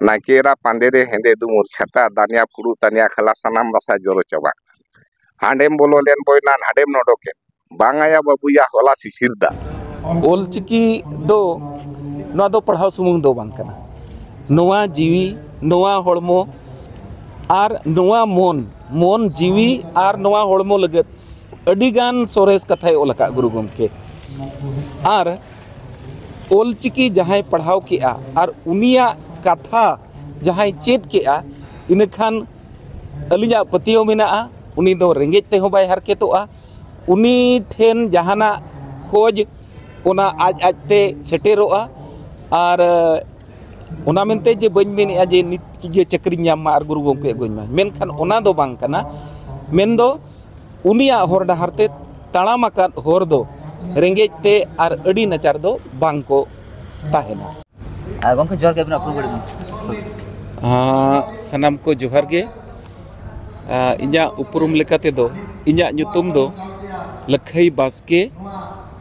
नाकेरा पांडेरे हेंदे दुमुर छाता दानिया पुरु तानिया खला सनाम बसा जोरो चबा हांडेम बोलो लेन बोयना हांडेम नोडोके बांगाया बाबुया होला सिसिरदा ओलचिकी दो नवा दो पढ़ाव सुमुंग दो बांग कना नवा जीवी नवा होड़मो आर नवा मन जीवी आर नवा होड़मो लगत अडिगान सोरेस कथाय ओलका गुरु गमके आर ओलचिकी जहां पढ़ाव केआ आर उनिया कथा जहां चेत केआ इनखान अलिया पतियो मेना उनी दो रेंगेज ते हो बाय हरकेतोआ उनी ठेन जहाना खोज ओना आज आजते सेटेरोआ आर ओना मेनते जे बन मेनेआ जे नित जे चक्री ᱧᱟᱢ आर गुरु गमके गइमा मेनखान ओना दो बांग कना मेन दो उनिया होर डहारते ताड़ाम आकाद होर दो रेंगेज ते आर अडी नचार दो बांग को ताहेना गमके जोहार के अपना सनाम को जोहार गे इन्या उपरुम लेकाते दो इन्या ᱧᱩᱛᱩᱢ दो लखई बास्के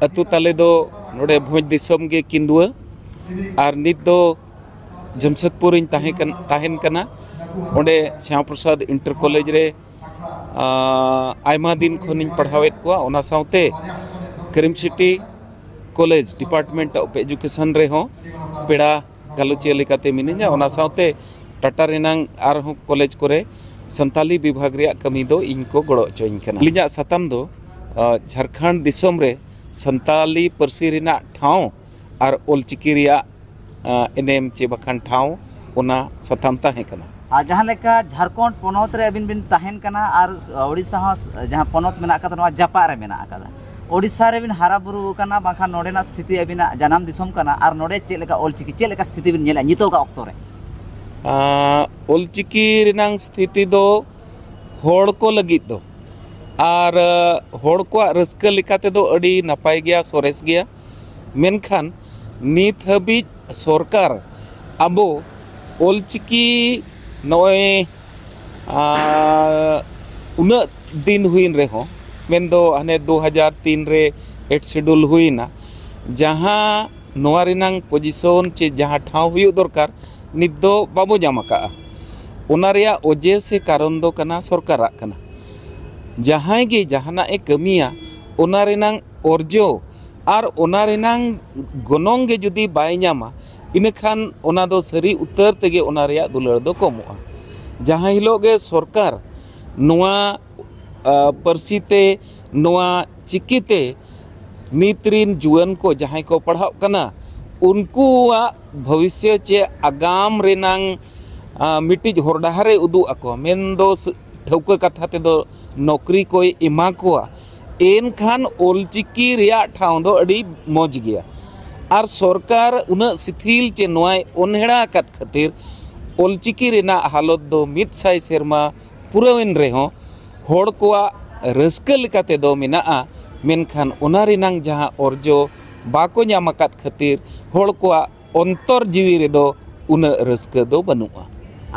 अतु ताले दो नोडे भोज दिसोम गे किंदुआ आर नित दो जमशेदपुर इन ताहेन कना ओंडे श्याम प्रसाद इंटर कॉलेज रे आयमा दिन खनिन पढ़ावेत कोआ ओना साउते Karim city college department of education रे हो पेड़ा गालोचिया लेकाते मिनिया ओना साउते टाटा रेनांग आर हो कॉलेज करे संताली विभाग रे कमी दो इनको गड़ो चोइन कना लिजा सतम दो झारखंड दिसोम रे संताली परसी रेना ठाव आर ओलचिकी रिया एनेम चे बखान ठाव ओना सतम ताहे कना जहाँ लेका झारखंड पनत रे अबिन बिन ताहेन कना आर ओडिशा हो जहाँ पनत मेना कदा नवा जापा रे मेना कदा ओडिशा रे बिन हारा बुरु कना बाखा नोडेना स्थिति अबिना जनाम दिसोम कना आर नोडे चे लेका ओलचिकी चे लेका स्थिति बिन नेला नितो का ऑक्टो रे ओलचिकी रेनांग स्थिति दो होड़ को लगित दो आर होड़ को रस्का लेकाते दो अडी नपाय गया सोरेस गया मेनखान नित हबी सरकार अबो ओलचिकी नोए उना दिन हुईन रे हो मेन दो हने 2003 रे 8 शेड्यूल हुईना जहाँ नोआ रेनांग पोजिशन चे जहाँ ठाव हुई दरकार नित दो बाबो जामका ओना रेया ओजे से कारण दो कना सरकार कना जहाँ गे जहाना ए कमिया ओना रेनांग अर्जो आर ओना रेनांग गनोंग गे जुदी बाय ᱧᱟᱢᱟ इनखान ओना दो सरी उतर तेगे ओना रेया दुलर दो कमोआ जहाँ हिलो गे सरकार नोआ परसीते नोआ चिकीते नितरिन जुआन को जहाँ को पढ़ाव कना उनकुआ भविष्य चे आगाम रेनांग मिटिज होरडाहारे उदू आको मेन दो ठौका कथा ते दो नौकरी को एमा कोआ एनखान ओलचिकी रिया ठाव दो अड़ी मौज गया आर सरकार उना शिथिल चे नोय ओनहेड़ा कत खातिर ओलचिकी रेना हालत दो मित साय सेरमा पुरावेन रे हो होड़ कोआ रस्का लेकाते दो मेना मेनखान ओना रेनांग जहां अर्जो बाको ᱧᱟᱢ आकाद खातिर होड़ कोआ अंतर जीवी रे दो उना रस्का दो बनुआ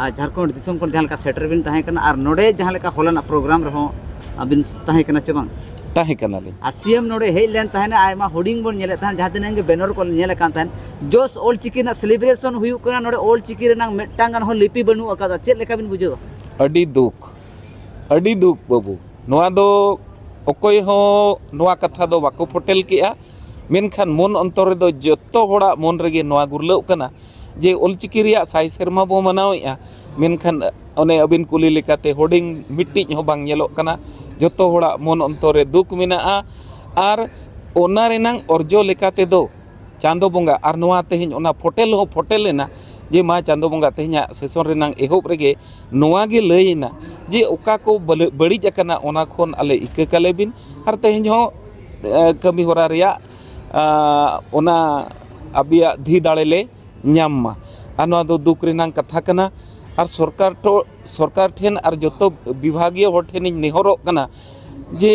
झारखंड दिसोम को जहां लेका सेटर बिन ताहे कना आर नोडे जहां लेका होलाना प्रोग्राम रहो अबिन ताहे कना चे बांग ताहे कना ले सीएम नोडे हेज लेन ताहेना आयमा होर्डिंग बोन नेले ताहन जहां तिनांग बैनर को नेले कान ताहन जोस ओलचिकी ना सेलिब्रेशन हुयु कना नोडे ओलचिकी रेनांग मेटांगन हो लिपि बनु अकादा चे लेका बिन बुझो अडी दुख बाबू नोआ दो ओकोय हो नोआ कथा दो बाको फोटेल केआ मेनखान मन अंतर दो जत्तो होड़ा मन रेगे नोआ गुरलो कना जे ओलचिकी रिया साय सेरमा बो मनावेआ मेनखान ओने अबिन कुली लेकाते होर्डिंग मिट्टी हो बांग नेलो कना जत्तो होड़ा मन अंतरे दुख मेना आर ओना रेनांग अर्जो लेकाते दो चांदो बोंगा आर नोआ तेहेन ओना फोटेल हो फोटेलेना जे मा चांदो बोंगा तेहेना सेशन रेनांग एहोब रेगे नोआ गे लयना जे ओका को बड़िज अकना ओना खोन आले इका काले बिन आर तेहेन हो कमी होरा रिया ओना अबिया धी दाड़ेले ᱧᱟᱢ आर नोआ दो दुख रेनांग कथा कना आर सरकार ठेन आर जतो विभागीय हर ठेन नेहरोग कना जे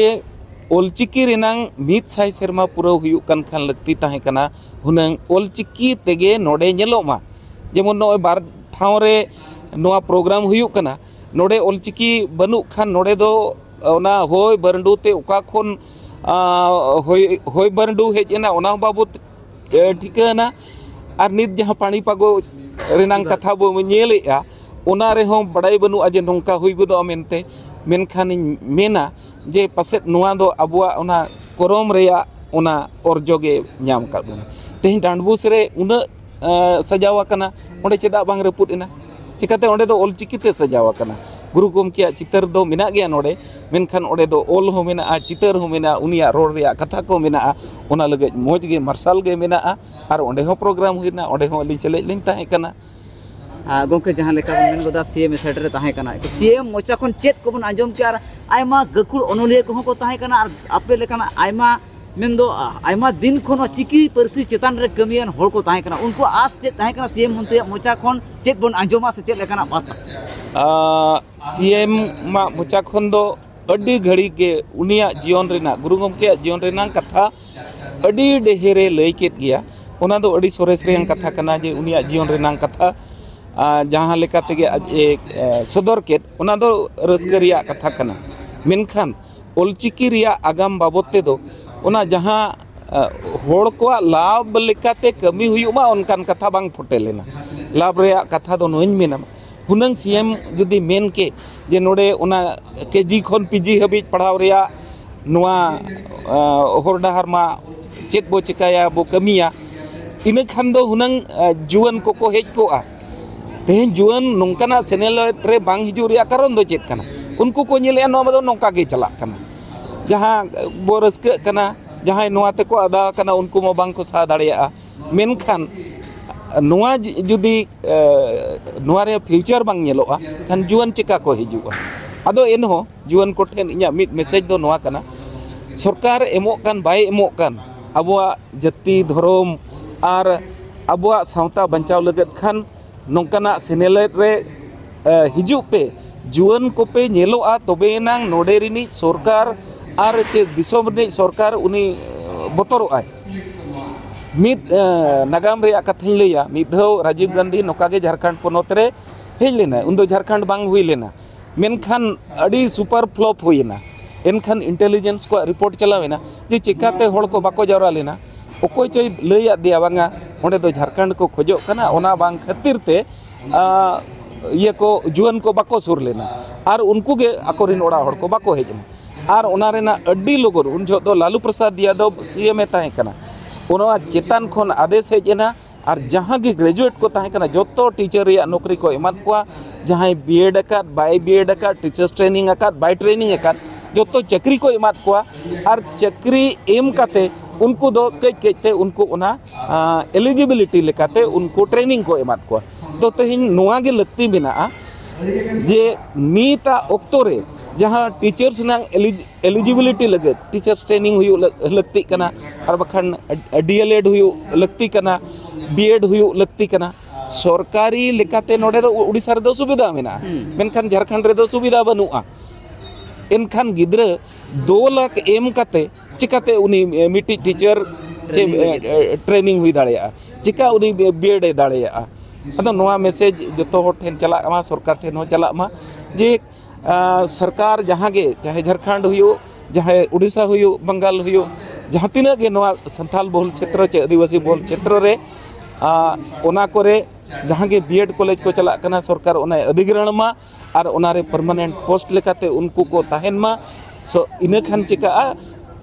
ओलचिकी रेनांग मित साय सेरमा पूरा हुयु कन खान लगती ताहे कना हुनंग ओलचिकी तेगे नोडे नेलोमा जेमन नोय बार ठाव रे नोआ प्रोग्राम हुयु कना नोडे ओलचिकी बनु खान नोडे दो ओना होय बरंडू ते ओका खोन होय बरंडू हेजना ओना बाबू ठिकाना और नित जहाँ पानी पागो रेनांग कथा बो ñele'a ona rehon badai banu'a je nongka hui godo'a mente menkhan ᱤᱧ mena je paset noa do abuwa ona korom reya ona orjoge nyam kad bona tehin Dandbus re una sajawa kana onde cheda bang reput ina chikate onde do olchikite sajawa kana guru gomkiya chitar do mena geya node menkhan onde do ol ho mena chitar ho mena unia ror reya katha ko mena ona lage moj ge marsal ge mena ar onde ho program huina onde ho lin chele lin tahe kana गोंके जहाँ लेका बन main गोदा CM set रे ताहे कना CM mocha खन चेत को बन आंजम के आर आयमा गकुल ओनोलिया को को ताहे कना आर आपे लेकाना आयमा मेन दो आयमा दिन खन चिकी परसी चेतान रे कमियन होल को ताहे कना उनको आस चेत ताहे कना सीएम मंत्री मोचा खन चेत बन आंजमा से चेत लेकाना बात सीएम मा मोचा खन दो अड्डी घड़ी के उनिया जीवन रेना गुरु गोमके जीवन रेना कथा अड्डी डेहेरे लई केत गया ओना दो अड्डी सोरेस रेन कथा कना जे उनिया जीवन रेना कथा जहाँ लेकाते सदर केट ओना दो रस्का रिया कथा कना मेनखान ओलचिकी रिया आगाम बाबत ते दो ओना जहाँ होड़ को लाभ लेकाते कमी हुयुमा उनकान कथा बांग फोटे लेना लाभ रिया कथा दो नोइन मेना हुनंग सीएम जुदी मेन के जे नोडे ओना केजी खन पीजी हबी पढ़ाव रिया नोआ होड़ डहार मा चेत बो चिकाया बो कमिया इने खान दो हुनंग जुवन को हेज को तेहन जुआन नौकाना सेनेल रे बांग हिजू रिया कारण दो चेत कना उनको को ñele'a नोआ दो नौका गे चला कना जहां बो रस्क कना जहां नोआ ते को अदा कना उनको म बांग को सा दाड़िया मेनखान नोआ जुदी नोआ रे फ्यूचर बांग ñelo'a खान जुआन चिका को हिजुआ अदो एनहो जुआन को ठेन इᱧा मिड मेसेज दो नोआ कना सरकार एमोक कान बाय एमोक कान अबुआ जाति धर्म आर अबुआ सावता बंचाव लगत खान नौकाना सेनेलेट रे हिजू पे जुआन को पे ñelo'a तबे नांग नोडे रिनी सरकार आर चे दिसोम रिनी सरकार उनी बतरोआय मिद नागाम रे कथाñ लैया मिद धौ राजीव गांधी नौका गे झारखंड पोनोत रे हेज लेना उन दो झारखंड बांग हुई लेना मेनखान अड़ी सुपर फ्लॉप हुईना एनखान इंटेलिजेंस को रिपोर्ट चलावेना जे चिकाते होड़ को बाको जावरा लेना ओकोय चोय लैया दिया बांगा ओंडे दो झारखंड को खोजो कना ओना बांग खातिर ते ये को जुआन को बाको सुर लेना आर उनको गे अकोरिन ओड़ा होड़ को बाको हेजना आर ओना रेना अड्डी लोगोर उन जो दो लालू प्रसाद यादव सीएम ए ताहे कना ओना चेतान खन आदेश हेजना आर जहाँ गे ग्रेजुएट को ताहे कना जोतो टीचर रिया नौकरी को एमान कोआ जहाँ बीएड अकाद बाय बीएड अकाद टीचर्स ट्रेनिंग अकाद बाय ट्रेनिंग अकाद जोतो चक्री को एमात कोआ आर चक्री एम काते उनको दो कई उनको उना एलिजिबिलिटी लेकाते उनको ट्रेनिंग को एमात को तो तेहिं नोआ गे लगती मेना जे नीता ऑक्टो रे जहाँ टीचर्स नांग एलिजिबिलिटी लगे टीचर्स ट्रेनिंग हुई लगती कना और बखान डीएलएड हुई लगती कना बीएड हुई लगती कना सरकारी लेकाते नोडे दो उड़ीसा रे दो सुविधा मेना मेनखान झारखंड रे दो सुविधा बनुआ एनखान गिद्रा 2 लाख एम काते चिकाते उनी मिट्टी टीचर चे ट्रेनिंग हुई दाड़िया चिका उनी बीएड दाड़िया अदो नोआ मैसेज जतो होड़ ठेन चला मा सरकार ठेन हो चला मा जे सरकार जहाँ गे चाहे झारखंड हुयो चाहे उड़ीसा हुयो बंगाल हुयो जहाँ तीना गे नोआ संथाल बहुल क्षेत्र चे आदिवासी बहुल क्षेत्र रे ओना कोरे जहाँ गे बीएड कॉलेज को चला कना सरकार ओना अधिग्रहण मा और ओना रे परमानेंट पोस्ट लेकाते उनको को ताहेन मा सो इने खान चिका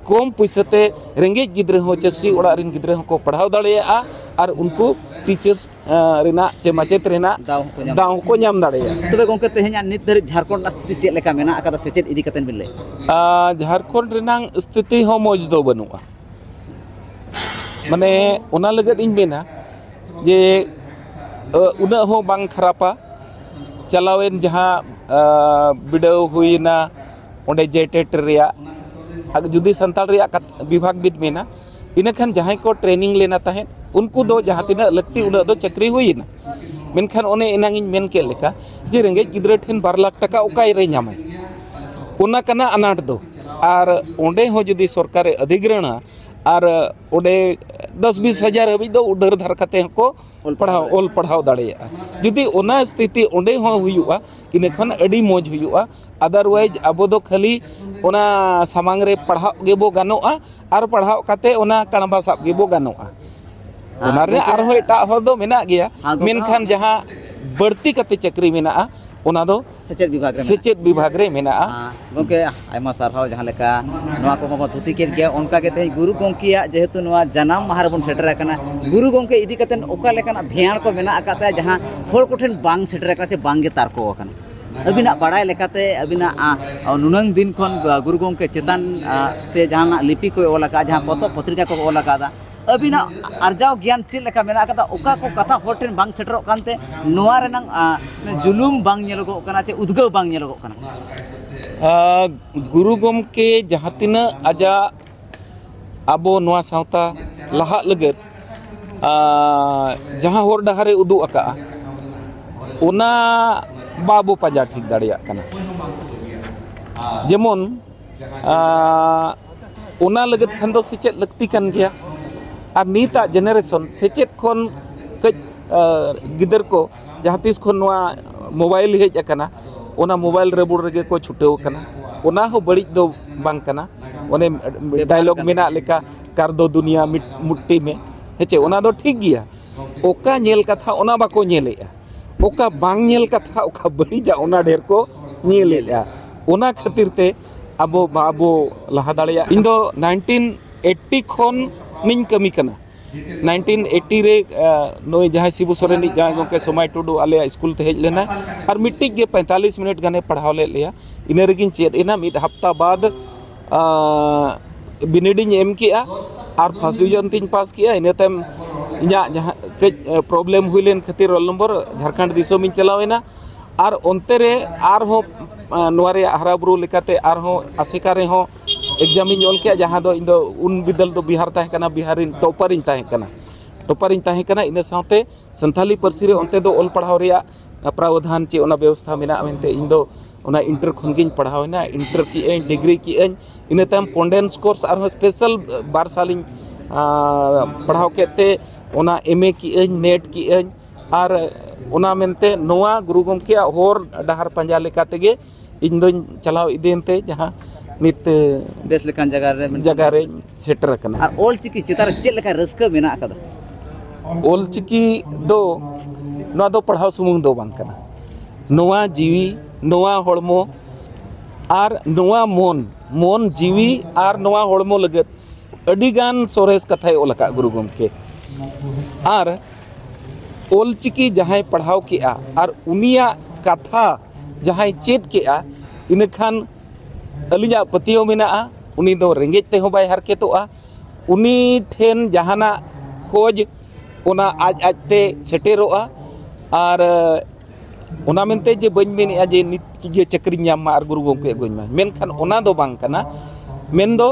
कम पैसाते रेंगेज गिद्रे हो चसी ओड़ा रिन गिद्रे को पढ़ाव दाड़ेया और उनको टीचर्स रेना चे माचेत रेना दाव को नाम दाड़ेया तबे गोंके तेहेኛ नित धरि झारखंड स्थिति चेक लेका मेना आकादा सेचेत इदी कतेन बिले झारखंड रेनांग स्थिति हो मौज दो बनुआ माने ओना लगत इन मेना जे उना हो बांग खरापा चलावेन जहां बिडव हुईना ओंडे जेटेट रिया जुदी संताल रिया विभाग बिद मेना इनखान जहाँ को ट्रेनिंग लेना ताहें उनको दो जहाँ तीना लगती उना दो चक्री हुईना मेनखान ओने एनांग इन मेन के लेका जे रेंगेज गिद्रा ठेन 2 लाख टका ओकाय रे ᱧᱟᱢᱟᱭ ओना कना अनाट दो आर ओंडे हो जुदी सरकार अधिग्रहण आर ओंडे 10-20 हजार हबी दो उधर धर कते को ओल पढ़ाव दाड़ेया जुदी ओना स्थिति ओंडे हो हुयुआ इनेखन अडी मौज हुयुआ अदरवाइज अबो दो खाली ओना सामांग रे पढ़ाव गेबो गानोआ आर पढ़ाव काते ओना कणबा साब गेबो गानोआ ओना रे आरो एटा हर दो मेना गया मेनखान जहां बढ़ती कते चक्री मेना ओना दो सेचेत विभाग रे मेना गोंके आयमा सारहाव जहां लेका नोआ को मबो थुति के गया उनका के ते गुरु गोंकिया जेहेतु नोआ जनाम माह रबन सेटर आकना गुरु गोंके इदी कतेन ओका लेकाना भियाण को मेना आकाता जहां होल कोठेन बांग सेटर आकना चे बांगे तारको आकना अबिना बाड़ाय लेकाते अबिना नुनंग दिन खन गुरु गोंके चेतन ते जहां लिपि को ओलाका जहां पतो पत्रिका को ओलाका अबिना अर्जाव ज्ञान चेक लेका मेना कता ओका को कथा होटेन बांग सेटरो कानते नोआ रेनांग जुलुम बांग नेलोगो कना चे उद्गव बांग नेलोगो कना गुरु गोमके जहां तिना आजा अबो नोआ सावता लहा लगत जहां होर डहारे उदु आका ओना बाबू पाजा ठीक दाड़िया कना जेमन ओना लगत खन दो सेचेत लगती कन गया और नीता जेनारेशन सेचेत खन कज गिदर को जहाँ तीस खन नोआ मोबाइल हेज आकना ओना मोबाइल रेबुड़ रेगे को छुटेव कना ओना हो बड़ी दो बांग कना ओने डायलॉग मेना लेका कर दो दुनिया मुट्ठी में हेचे ओना दो ठीक गया ओका नेल कथा ओना बाको नेलेया ओका बांग नेल कथा ओका बड़ी जा ओना ढेर को नेलेया ओना खातिर ते अबो बाबो लहा दाड़िया इन दो 1980 खन निन कमी कना 1980 रे नोय जहां शिबू सोरेन जहां गोंके समय टुडू आले स्कूल ते हेज लेना और मिट्टी के 45 मिनट गाने पढ़ाव ले लिया इने रेगिन चेद एना मिड हफ्ता बाद बिनिडिंग एम किया और फर्स्ट डिवीजन तीन पास किया इने तम इना जहां कज प्रॉब्लम हुइलेन खातिर रोल नंबर झारखंड दिसोम इन चलावेना और ओनते रे आर हो नोरे हराबुरु लेकाते आर हो आसिका रे हो एग्जाम इन ऑल किया जहां दो इन दो उन बिदल दो बिहार ताहे कना बिहारिन टॉपर इन ताहे कना इन साथे संथाली परसी रे ओनते दो ऑल पढ़ाव रिया प्रावधान चे ओना व्यवस्था मेना मेनते इन दो ओना इंटर खनगिन पढ़ावना इंटर की डिग्री की इन तम कॉन्डेंस कोर्स और स्पेशल 2 साल पढ़ाव केते ओना एमए की नेट की और ओना मेनते नोआ गुरु गोमके होर डहार पंजा लेका तेगे इन दोन चलाव इदेनते जहां नित देश लेकान जगह रे सेटर कना और ओल चिकी चितार चेक लेका रस्का मेना आकदा ओल चिकी दो नोआ दो पढ़ाव सुमुंग दो बांग कना नोआ जीवी नोआ होड़मो और नोआ मन जीवी और नोआ होड़मो लगत अडिगान सोरेस कथाय ओलका गुरु गोमके और ओल चिकी जहां पढ़ाव किया और उनिया कथा जहां चेद किया इन खान अलिया पतियो मेना उनी दो रेंगेज ते हो बाय हरकेतोआ उनी ठेन जहाना खोज ओना आज आजते सेटेरोआ और ओना मेनते जे बन मेनेआ जे नित जे चक्री नाम और गुरु गोमके गोइमा मेनखान ओना दो बांग कना मेन दो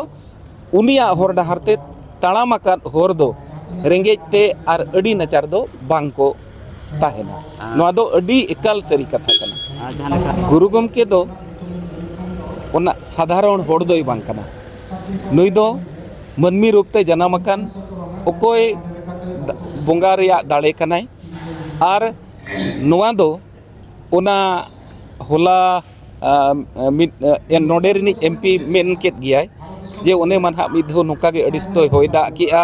उनिया होर डहारते ताड़ाम आकाद होर दो रेंगेज ते और अड़ी नचार दो बांग को ताहेना नोआ दो अड़ी एकाल सरी कथा कना गुरु गोमके दो ओना साधारण होड़ दोय बांग कना नुई दो मनमी रूपते जनाम अकान ओकोय बोंगा रिया दाड़े कनाय और नोआ दो ओना होला नोडे रिनी एमपी मेन केत गियाय जे ओने मानहा मिधो नोका गे अडिस्तोय होयदा किया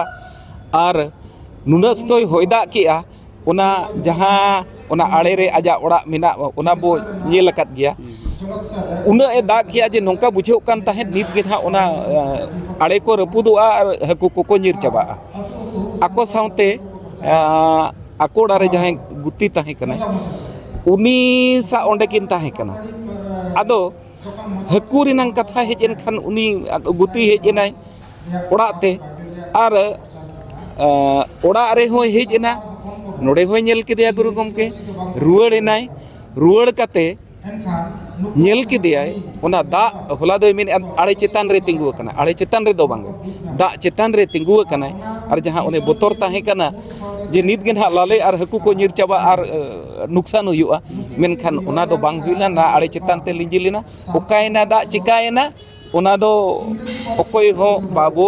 और नुनस्तोय होयदा किया ओना जहां ओना आड़े रे आजा ओड़ा मेना ओना बो नेल अकाद गिया उना ए दाग किया जे नोंका बुझेव कान ताहे नित गे ना ओना आड़े को रपुदुआ और हकु को निर चबा आको साउते आकोड़ा रे जहां गुती ताहे कना उनी सा ओंडे किन ताहे कना आदो हकु रिनांग कथा हेजेन खान उनी गुती हेजेनाय ओड़ाते और ओड़ा रे हो हेजना नोडे हो नेल केदिया गुरु गोमके रुवाड़ेनाय रुवाड़ काते नेल केदियाय ओना दा होला दो मेन आड़े चेतान रे तिंगु कना आड़े चेतान रे दो बांग दा चेतान रे तिंगु कना और जहां ओने बोतर ताहे कना जे नित गे ना लाले और हकु को निर चाबा और नुकसान हुआ मेनखान ओना दो बांग हुइला ना आड़े चेतान ते लिंजिलेना ओकायना दा चिकायना ओना दो ओकोय हो बाबो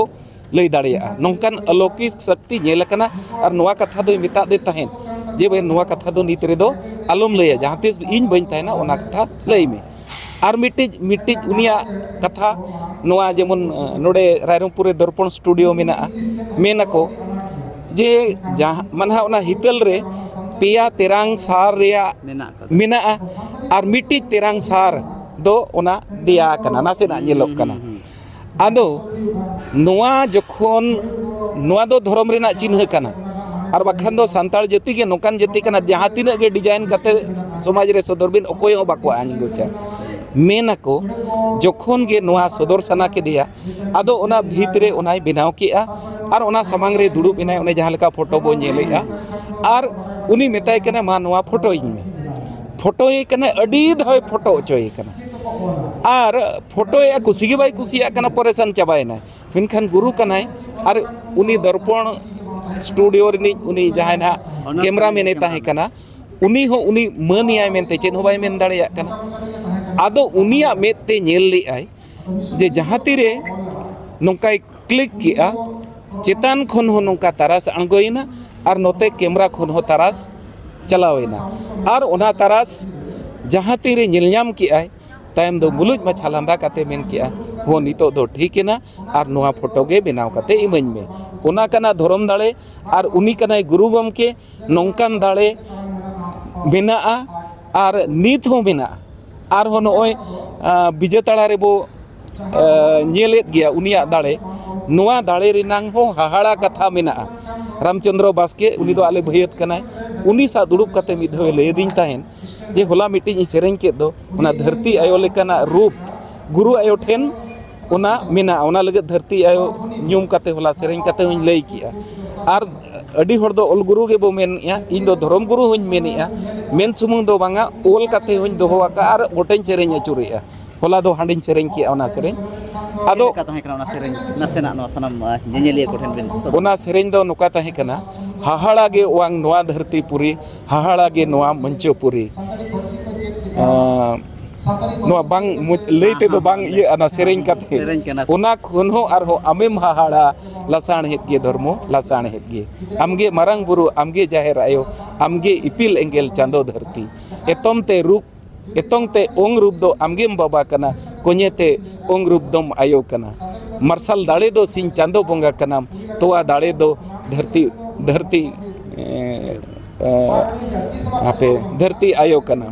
लई दाड़िया नोंकान अलौकिक शक्ति नेल कना और नोआ कथा दो मिता दे ताहेन जे बे नोआ कथा दो नित रे दो आलम लैया जहां तिस इन बइन ताहेना ओना कथा लई में और मिट्टिज उनिया कथा नोआ जेमन नोडे रायरंगपुर दर्पण स्टूडियो मेना मेना को जे जहाँ मनहा उना हितल रे पेया तेरांग सार रेया मेना का मेना और मिट्टी तेरांग सार दो उना दिया कना नासे ना ñelok kana ado noa jokhon noa do धर्म रेना चिन्ह kana और बखान दो सांताल जाति के नोकान जाति kana जहाँ तीना के डिजाइन कते समाज रे सदर बिन ओकोय हो बाको आंगोचा मेना को जोखन के नोआ सदर सना के दिया आदो ओना भीतरे ओनाय बनाव केआ और ओना सामांग रे दुड़ुब इनाय ओने जहाँ लेका फोटो बो नेलेआ और उनी मेताय कना मा नोआ फोटो इन में फोटो ये कना अडी धय फोटो चोय कना और फोटो या कुसी के बाई कुसिया कना परेशान चाबायना मेनखान गुरु कनाय और उनी दर्पण स्टूडियो रिनी उनी जहाँ ना कैमरा मैन ताहे कना उनी हो उनी मानियाय मेनते चेन हो बाय मेन दाड़ेया कना आदो उनिया मेते नेल लेआय जे जहाँ तीरे नोंकाय क्लिक किया चेतान खन हो नोंका तारास अणगोइना और नोते कैमरा खन हो तारास चलावेना और ओना तारास जहाँ तीरे नेलनाम किआय तायम दो मुलुज माछा लांदा काते मेन किया हो नितो दो ठीक है ना और नोआ फोटो के बनाव काते इमन में ओना कना धर्म दाड़े और उनी कनाय गुरु गमके नोंकान दाड़े मेनाआ और नित हो मेना और हो नोय बिजेताड़ा रे बो नेलेत गया उनिया दाड़े नोआ दाड़े रिनांग हो हाहाड़ा कथा मेना रामचंद्र बास्के उनी दो आले भयत कनाय उनी सा दुड़ुब काते मिद धोय लेदिन ताहेन जे होला मिटिंग सेरेंग के दो उना धरती आयो लेकाना रूप गुरु आयो ठेन उना मेना उना लगे धरती आयो न्यूम काते होला सेरेंग काते हुन लई किया और अडी हर दो ओल गुरु के बो मेनया इन दो धर्म गुरु हुन मेनिया मेन सुमुंग दो बांगा ओल काते हुन दोहोवाका और गोटेन सेरेंग अचुरिया होला दो हांडिन सेरेंग किया उना सेरेंग आदो का ताहे कना ना सेरेंग नसेना नो सनम जेनेलिया कोठेन बिन उना सेरेंग दो नुका ताहे कना हाहाड़ा गे वांग नोआ धरती पुरी हाहाड़ा गे नोआ मंचोपुरी नोआ बांग लेते दो बांग ये अना सेरेंग काते उना खनो आर हो आमेम हाहाड़ा लासाण हेत गे धर्मो लासाण हेत गे आमगे मारांग बुरु आमगे जाहेर आयो आमगे इपिल एंगेल चांदो धरती एतोमते रूप एतोंगते ओंग रूप दो आमगेम बाबा कना कोनेते ओंग रूप दम आयो कना मार्शल दाड़े दो सिंह चांदो बोंगा कनाम तोआ दाड़े दो धरती धरती आपे धरती आयो कना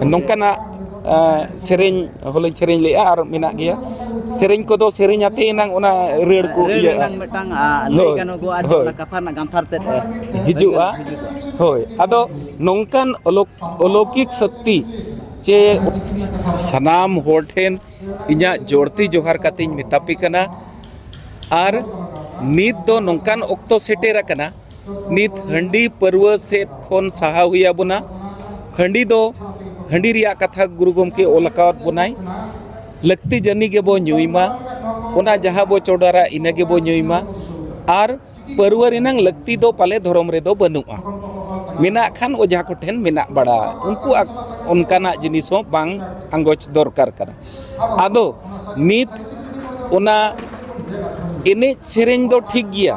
नोंकाना सेरेंग होलें सेरेंग ले और मेना गया सेरेंग को दो सेरेंग आते नंग उना रेड़ को ये नंग मेटांग लई गानो गो आज ना कथा ना गांथार ते हिजुआ होय आदो नोंकान अलौकिक शक्ति चे सनाम होठेन इन्या जोड़ती जोहार कातिन मेतापी कना और नित दो नोंकान ओक्तो सेटेरा कना नित हंडी परवा सेट खोन साहा हुया बुना हंडी दो हंडी रिया कथा गुरु गमके ओलकावत बुनाई लगती जनी के बो न्युइमा ओना जहाँ बो चोडारा इना के बो न्युइमा और परवा रिनांग लगती दो पाले धर्म रे दो बनुआ मेना खान ओझा को ठेन मेना बड़ा उनको उनकाना जिनिस हो बांग अंगोच दरकार करा आदो नित ओना एने सेरेंग दो ठीक गया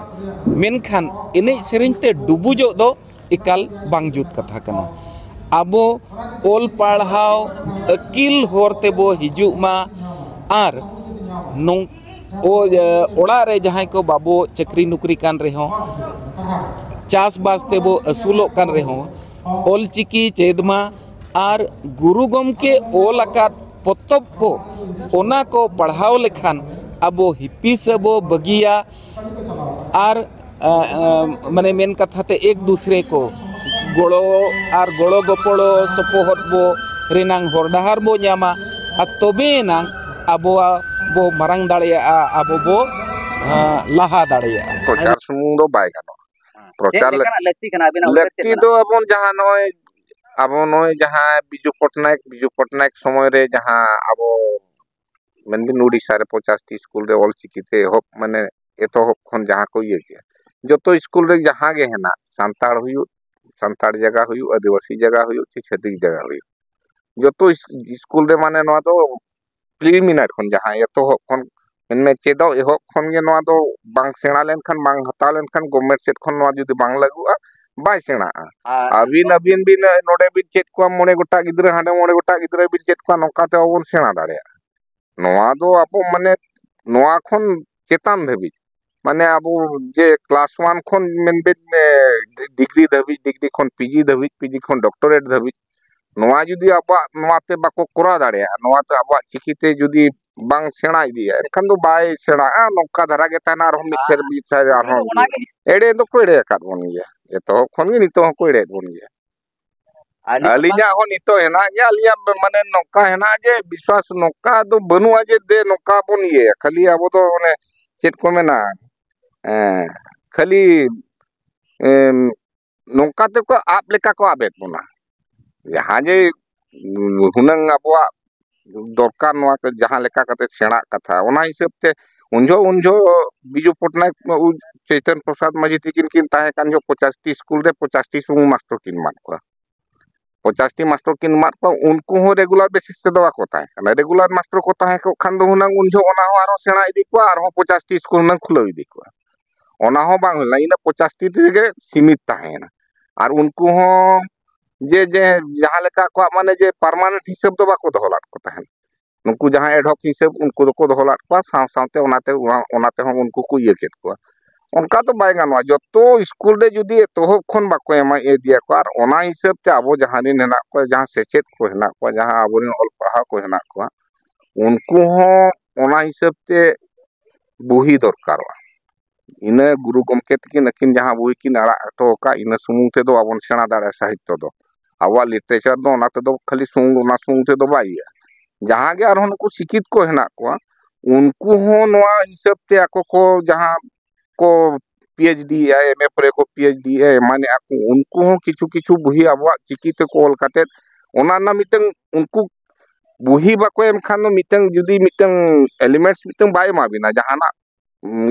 मेनखान एने सेरेंग ते डुबुजो दो इकाल बांग जुत कथा कना आबो ओल पढ़ाओ अकिल होरते बो हिजुग मा आर नों ओड़ा रे जहाँ को बाबो चक्री नुकरी कान रे हो चास बास्ते बो असुलो कान रे हो ओल चिकी चेदमा आर गुरु गमके ओल आकात पोतब को ओना को पढ़ाओ लेखान आबो हिप्पी से बो बगिया आर माने मेन कथा ते एक दूसरे को गोड़ो और गोड़ो गपड़ो सपोहत बो रेनांग हरडाहार बो न्यामा आ तबे नांग आबोआ बो मारांग दाड़ेया आबो बो लाहा दाड़ेया प्रचार सुमुंग दो बाय गानो प्रचार लगती कना बिना लगती दो अबन जहां नय आबो नय जहां बिजू पटनायक समय रे जहां आबो मेनबिन उड़ीसा रे 50 स्कूल रे ऑल चिकीते होप माने एतो होप खन जहां को ये के जतो स्कूल रे जहां गे हेना सांताड़ हुयु सांताड़ जगह हुयु आदिवासी जगह हुयु ची छेदिक जगह हुयु जतो स्कूल रे माने नवा दो प्रीलिमिनारी खन जहां एतो होप खन इनमें चेदो एहो खन गे नवा दो बांग सेणा लेन खन बांग हता लेन खन गवर्नमेंट सेट खन नवा जुदी बांग लागुआ बाय सेणा अबिन बिन नोडे बिन चेत को मोने गोटा गिद्रा हांडे मोने गोटा गिद्रा बिन चेत को नोका ते ओबन सेणा दाड़े नोवा दो आपो माने नोवा खन चेतान धबी माने अब जे क्लास 1 खन मेनबेन डिग्री धाबी डिग्री खन पीजी खन डॉक्टरेट धाबी नोआ जुदी आबा नोआते बाको कोरा दाड़े नोआते आबा चिकिते जुदी बांग सेणा इदिया एनखान दो बाय सेणा नोका धारा गे ताना आरो मिक्सर बिचार आरो एड़े दो को एड़े काट बोन गया ये तो खन गे नितो को एड़े बोन गया अलिया हो नितो हेना गया अलिया माने नोका हेना जे विश्वास नोका दो बनुआ जे दे नोका बोन ये खाली आबो तो ओने चेत को मेना खाली नोका ते को आप लेका को आबेत बोना जहाँ जे हुनंग आबवा दरकार नोआ के जहाँ लेका कते सेणा कथा ओना हिसाब ते उनजो बिजू पटनायक चैतन प्रसाद माझी तिकिन किन ताहे कान जो 50 स्कूल रे 50 सुंग मास्टर किन मात को 50 मास्टर किन मात को उनको हो रेगुलर बेसिस ते दवा को ताहे कान रेगुलर मास्टर को ताहे को खान दो हुनंग उनजो ओना हो आरो सेणा इदी को आरो 50 स्कूल नंग खुलो इदी को ओना हो बांग होला इना 50 रे सीमित ताहे ना और उनको हो जे जे जहाँ लेका को माने जे परमानेंट हिसाब दो बाको दोहलाट को ताहे नुकु जहाँ एडहॉक हिसाब उनको दो दोहलाट को सावते ओनाते हम उनको को ये केट को उनका तो बाय गानवा जो तो स्कूल रे जुदी तो खन बाको एमा ए दिया को और ओना हिसाब ते आबो जहाँ दिन हेना को जहाँ सेचेत को हेना को जहाँ आबोरिन ऑल पढ़ा को हेना को उनको हो ओना हिसाब ते बुही दरकारवा इना गुरु गमके तकिन अकिन जहाँ बुही किन आड़ा तो का इना सुमुंग ते दो आबोन सेणा दाड़े साहित्य दो आवा लिटरेचर दो ओना ते दो खाली सुमुंग ते दो बाइया जहाँ गे आरो नुकु शिक्षित को हेना को उनको हो नोआ हिसाब ते आको को जहाँ को पीएचडी एमए परे को पीएचडी माने आको उनको हो किछु किछु बुही आबवा चिकिते को ऑल काते ओना ना मिटंग उनको बुही बाको एम खान नो मिटंग जुदी मिटंग एलिमेंट्स मिटंग बाय माबिना जहाना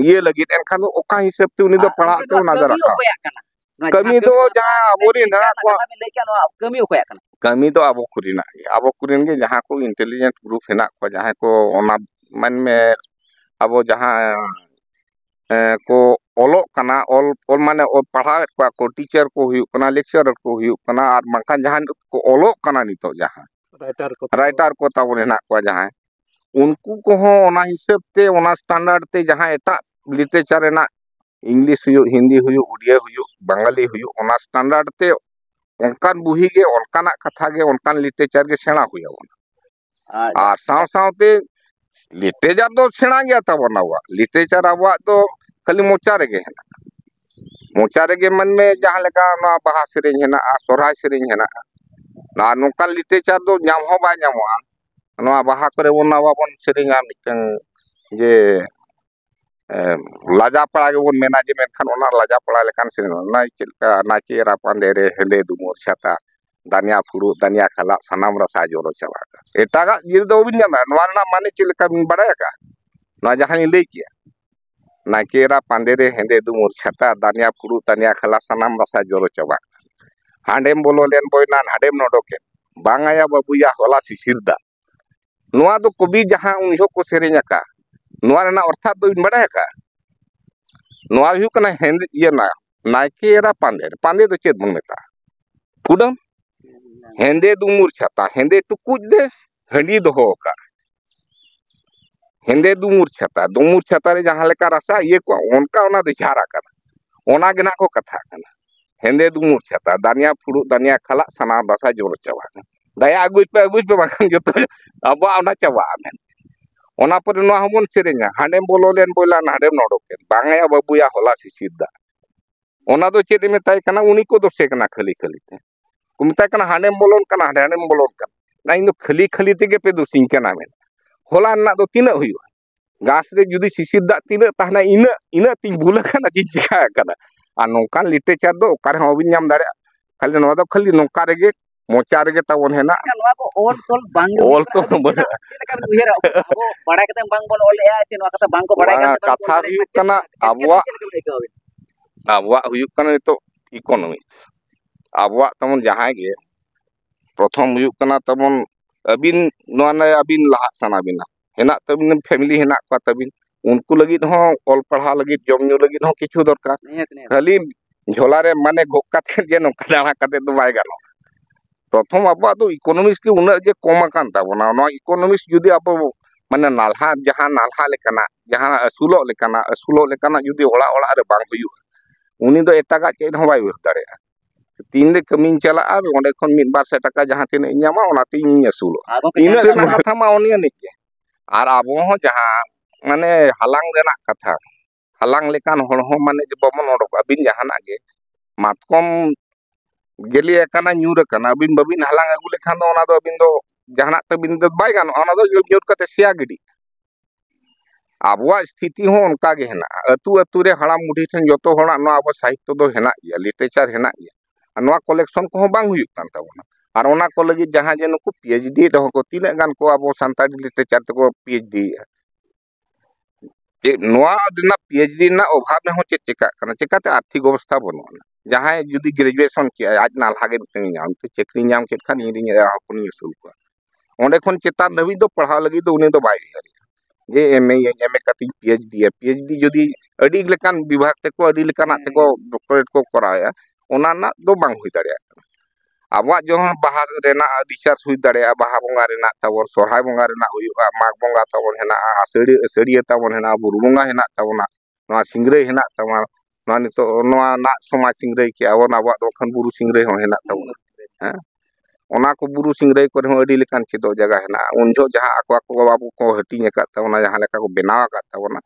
ये लगी एनखान दो ओका हिसाब ते उनी दो पढ़ा ते ओना दरा कमी दो जहाँ आबोरी ना को कमी दो आबो कुरिन गे जहाँ को इंटेलिजेंट ग्रुप हेना को जहाँ को ओना मन में आबो जहाँ को ओलो कना ऑल माने पढ़ा को टीचर को हुयु कना लेक्चरर को हुयु कना और माखा जहाँ को ओलो कना नितो जहाँ राइटर को ताबो हेना को जहाँ उनको को हो ओना हिसाब ते ओना स्टैंडर्ड ते जहाँ एटा लिटरेचर ना इंग्लिश हुयु हिंदी हुयु उड़िया हुयु बंगाली हुयु ओना स्टैंडर्ड ते ओनकान बुही गे ओनकाना कथा गे ओनकान लिटरेचर गे सेणा हुया ओना और सावते लिटरेचर दो सेणा गया ताबोना वा लिटरेचर आवा तो खाली मोचा रे गे हेना मोचा रे गे मन में जहाँ लेका ना बहा सेरेñ हेना सोरहाय सेरेñ हेना ना नोकान लिटरेचर दो नाम हो बाय नामवा नोआ बहा करे बोना बाबन सेरेñा मिटन जे लाजा पड़ा के बोन मेना जे मेनखान ओना लाजा पड़ा लेकान सेरेñ ना चिलका नाचे रा पांदे रे हेले दुमोर छाता दानिया फुड़ू दानिया खाला सनाम रसा जोरो चबा एटागा ये दो बिन जाना नोआ ना माने चिलका बिन बड़ाय का नोआ जहां इन लई किया नाचे रा पांदे रे हेले दुमोर छाता दानिया फुड़ू दानिया खाला सनाम रसा जोरो चबा हांडेम बोलो लेन बोयना हांडेम नोडोके बांगाया बाबुया होला सिसिरदा नोआ दो कवि जहां उनहो को सेरेñ का नोआ ना अर्थात दो इन बड़ाय का नोआ हुयु कना हेंदे ये ना नाचे रा पांदे दो चेत बन मेता कुडम हेंदे दुमुर छाता हेंदे टुकुज दे हंडी दोहो का हेंदे दुमुर छाता रे जहां लेका रसा ये को उनका ओना दो झारा कना ओना गना को कथा कना हेंदे दुमुर छाता दानिया फुड़ू दानिया खाला सना रसा जोर चबा दया अगुज पे बाखन जतो अब ओना चबा आमेन ओना पर नोआ हमन सेरेñा हांडेम बोलो लेन बोला हांडेम नोडोके बांगाया बाबुया होला सिसिरदा ओना दो चेत मेताय कना उनी को दोसे कना खाली ते को मेताय कना हांडेम बोलोन कना ना इन खाली तेगे पे दोसिंग कना मेन होला ना दो तिना हुयु गास रे जुदी सिसिरदा तिना ताहना इना तिन भूल कना चिका कना आ नोकान लिटरेचर दो ओकारे हो बिन नाम दाड़े खाली नोआ दो खाली नोका रेगे मोचा रेगे ताबोन हेना नोआ को ऑल तो उहेर अब बड़ा कते बांग बोन ऑल ए चे नोआ कथा बांग को बड़ा कथा हुयु कना आबवा हुयु कना तो इकोनॉमी आबवा तमन जहां गे प्रथम हुयु कना तमन अबिन नोआ ना अबिन लहा सना बिना हेना तबिन फैमिली हेना का तबिन उनको लगी हो ऑल पढ़ा लगी जमनु लगी हो किछु दरकार खाली झोला रे माने गोकाते जे नोका दाणा काते दो बाय गानो प्रथम आबवा तो इकोनॉमिक्स के उना जे कम कान ताबोना नोआ इकोनॉमिक्स जुदी आप माने नाल्हा जहां नाल्हा लेकाना जहां असुलो लेकाना जुदी ओड़ा ओड़ा रे बांग हुयुआ उनी दो एटागा चेद हो बाय उर दाड़ेया तीन रे कमिन चला ओंडे खन 1-200 टाका जहां तिने इनामा ओनाते इन असुलो इन रेना कथा मा ओनिया निके आर आबो हो जहां माने हालांग रेना कथा हालांग लेकान होड़ हो माने बमन ओडोक अबिन जहाना गे मातकम गेली एकाना न्यूर एकाना अबिन बबिन हालांग अगु लेखान दो ओना दो अबिन दो जहाना तबिन दो बाय गानो ओना दो न्यूर कते सिया गिडी आबुआ स्थिति हो उनका गे हेना अतु अतु रे हड़ाम मुठी ठन जतो होड़ा नो आबो साहित्य दो हेना गया लिटरेचर हेना गया नोआ कलेक्शन को बांग हुयुक कान ताबोना और ओना को लगी जहां जे नुकु पीएचडी रहो को तिना गान को आबो संताली लिटरेचर तको पीएचडी नोआ दिना पीएचडी ना अभाव में हो चेका कना चेकाते आर्थिक अवस्था बनो जहां जुदी ग्रेजुएशन के आज नालहा गे मिटन नाम तो चेकरी नाम के खान इरिंग हपनी सुल को ओंडे खन चेतान धबी दो पढ़ाव लगी दो उनी दो बाय जे एमए कति पीएचडी जुदी अडी लेकान विभाग तेको अडी लेकाना तेको डॉक्टरेट को कराया ओना ना दो बांग हुई दाड़िया आबवा जो बाहा रेना रिसर्च हुई दाड़िया बाहा बोंगा रेना ताबोर सोरहाय बोंगा रेना हुयुआ माग बोंगा ताबोर हेना आसड़ी असड़िया ताबोर हेना बुरु बोंगा हेना ताबोना नोआ सिंगरई हेना ताबा नोआ नितो नोआ ना समाज सिंगरई के आबोना आबवा दो खन बुरु सिंगरई हो हेना ताबोना हैं ओना को बुरु सिंगरई को हो अडी लेकान चेदो जगह हेना उनजो जहां आकवा को बाबू को हटिंग का ताबोना जहां लेका को बनावा का ताबोना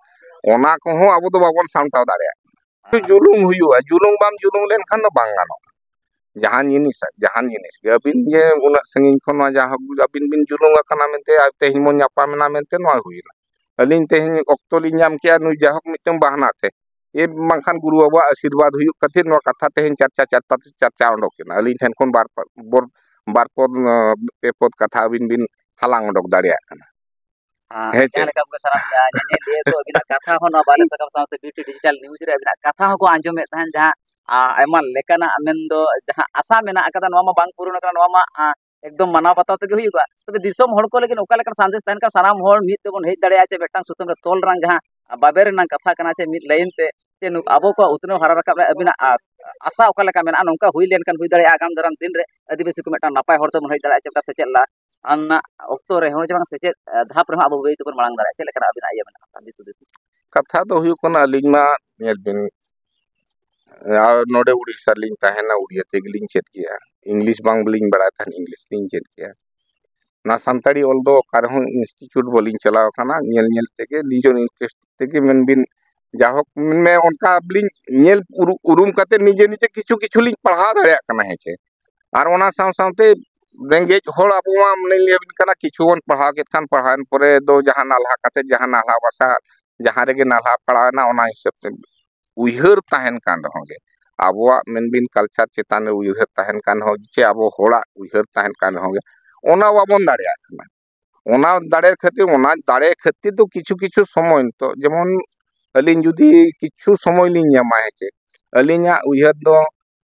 ओना को हो आबो दो बाबन सामटाव दाड़िया जुलुम हुयुआ जुलुम बाम जुलुम लेन खान दो बांग गानो जहान जिनिस अबिन जे उना संगिन खन जहां अबिन बिन जुलुम kana mente तेहिन मो न्यापा मेना मेनते नोआ हुइना अलिन तेहिन ऑक्टो लि न्याम किया नु जाहक मिटम बहाना थे ए मांखान गुरु बाबा आशीर्वाद हुयु कथिर नो कथा तेहिन चर्चा ओंडोकिना अलिन ठेन खन बार पे पद कथा अबिन बिन हालांग ओंडोक दाड़िया kana हे जहां लेका को सारा ने लिए तो अबिना कथा हो न बाले सकम साथे ब्यूटी डिजिटल न्यूज रे अबिना कथा हो को आंजोमे तहन जहां आयमा लेकाना मेंदो जहां आशा मेना अकदा नोमा बांग पूर्ण करा नोमा एकदम मानव बाताव तक हुयुगा तबे दिसम हड़ को लेकिन ओका लेकन संदेश तहन का सानाम हड़ मित तेबन हेज दाड़िया चे बेटांग सुतम रे तोल रंग जहां बाबेर ना कथा कना चे मित लाइन ते चे नु आबो को उतनो हरा रकाब अबिना आशा ओका लेका मेना नोंका हुई लेन कान हुई दाड़िया आगाम दराम दिन रे आदिवासी को मेटा नापाय हड़ तबन हेज दाड़िया चे से चेला अन्ना ऑक्टो रे हो जबांग से चे धाप रे आबो गई तबन मांग दाड़िया चे लेकन अबिना आया मेना दिसु कथा दो हुयु कना अलिन मा नेल बिन नोडे उड़ीसा लिंग ताहेना उड़िया तेगलिंग चेत किया इंग्लिश बांग बलिंग बड़ा था इंग्लिश लिंग चेत किया ना संताड़ी ऑल दो कारहु इंस्टीट्यूट बोलिंग चलाव खाना नेल नेल तेगे निजोन इंटरेस्ट तेगे मन बिन जाहक में उनका बलिंग नेल उरुम कते निजे निजे किछु किछु लिंग पढ़ा दाड़िया कना हेचे आर ओना साव सावते रेंगेज होड़ अबुआ मन लेबिन कना किछु वन पढ़ा के खान पढ़ान परे दो जहां नालहा कते जहां नालहा भाषा जहां रेगे नालहा पढ़ाना ओना हिसाब से उइहर ताहन कान रहोगे आबुआ मेनबिन कल्चर चेतान रे उइहर ताहन कान हो चे आबो होड़ा उइहर ताहन कान रहोगे ओना बाबन दाड़िया खाना ओना दाड़े खातिर तो किछु किछु समय तो जेमन अलिन जुदी किछु समय लिन न्यामा हेचे अलिना उइहर दो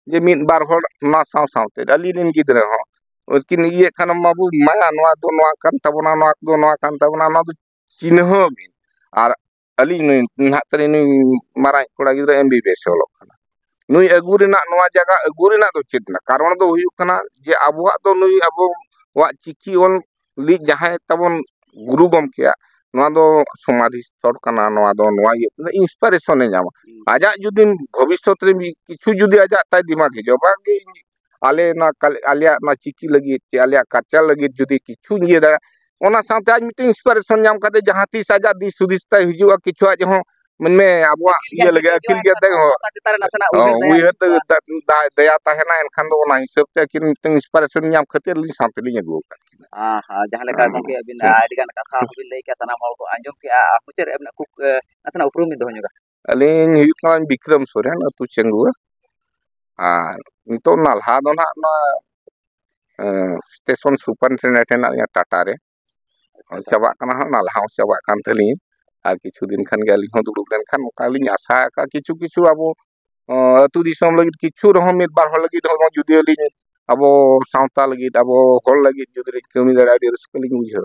जे मिन बार होड़ ना साव सावते अलिन गिदरे हो किन ये खान माबू माया नोआ दो नोआ कान ताबोना नोआ दो नोआ कान ताबोना नोआ दो चिन्ह बिन आर अलिन ना तरी नुई माराय कोड़ा गिदरे एमबीबीएस होलो खाना नुई अगु रेना नोआ जगह अगु रेना दो चेतना कारण दो हुयु खाना जे आबुआ दो नुई आबो वा चिकी ओल ली जहां तबन गुरु गमकेया नोआ दो समाधि स्थल खाना नोआ दो नोआ ये इंस्पिरेशन ने जामा आजा जुदी भविष्य रे किछु जुदी आजा ताय दिमाग हिजो बागे आले ना आलिया ना चिकी लगी चे आलिया कच्चा लगी जुदी किछु निये दा ओना साथे आज मिटिंग इंस्पिरेशन जाम काते जहां तीस आजा दिस सुदिस ताय हिजुआ किछु आज हो मन में आबुआ ये लगे अखिल के तक हो उइहर दया ताहेना एनखान दो ओना हिसाब ते किन मिटिंग इंस्पिरेशन जाम खातिर लि साथे लि गो हां जहां लेका गंके अबिन आडिगान कथा हबिन लई के सनाम हol को आंजम के मुचर एबना कुक नसना उपरुम दो होगा अलिन हुयु कान विक्रम सोरेन अतु चेंगुआ आर नितो नालहा दो ना स्टेशन सुपरिनटेंडेंट हेना टाटा रे चाबा कना नालहा चाबा कान थली आर किछु दिन खान गेली हो दुडुब लेन खान कालिन आशा का किछु किछु आबो अतु दिसम लगी किछु रहो मित बार हो लगी हो जुदी अलिन आबो सावता लगी आबो होल लगी जुदी कमी दाड़ा डी रसकलिन बुझो